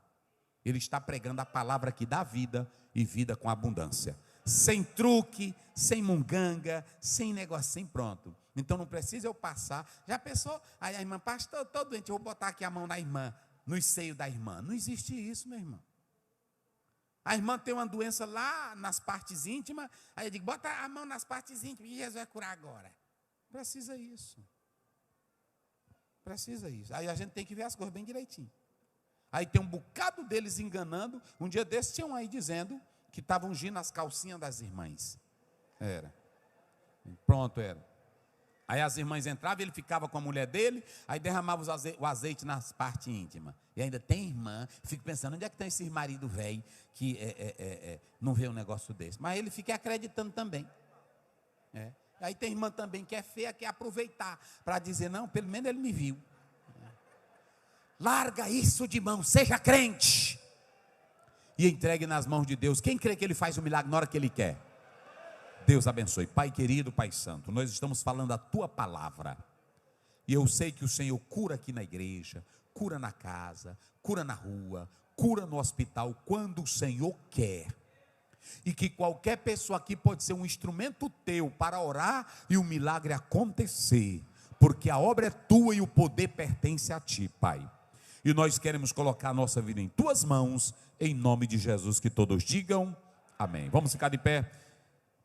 Ele está pregando a palavra que dá vida, e vida com abundância. Sem truque, sem munganga, sem negócio, sem pronto. Então não precisa eu passar. Já pensou? Aí a irmã: pastor, estou doente, eu vou botar aqui a mão na irmã, nos seios da irmã. Não existe isso, meu irmão. A irmã tem uma doença lá nas partes íntimas, aí eu digo: bota a mão nas partes íntimas e Jesus vai curar agora. Precisa isso. Precisa isso. Aí a gente tem que ver as coisas bem direitinho. Aí tem um bocado deles enganando. Um dia desses tinham aí dizendo que estavam ungindo as calcinhas das irmãs. Era. Pronto, era. Aí as irmãs entravam, ele ficava com a mulher dele, aí derramava o azeite nas partes íntimas. E ainda tem irmã, fico pensando: onde é que tem esse marido velho que não vê um negócio desse? Mas ele fica acreditando também. Aí tem irmã também que é feia, quer aproveitar para dizer: não, pelo menos ele me viu. Larga isso de mão, seja crente. E entregue nas mãos de Deus. Quem crê que Ele faz o milagre na hora que Ele quer? Deus abençoe. Pai querido, Pai santo, nós estamos falando a Tua palavra. E eu sei que o Senhor cura aqui na igreja, cura na casa, cura na rua, cura no hospital, quando o Senhor quer. E que qualquer pessoa aqui pode ser um instrumento teu para orar e o milagre acontecer, porque a obra é tua e o poder pertence a ti, Pai. E nós queremos colocar a nossa vida em tuas mãos, em nome de Jesus, que todos digam amém. Vamos ficar de pé.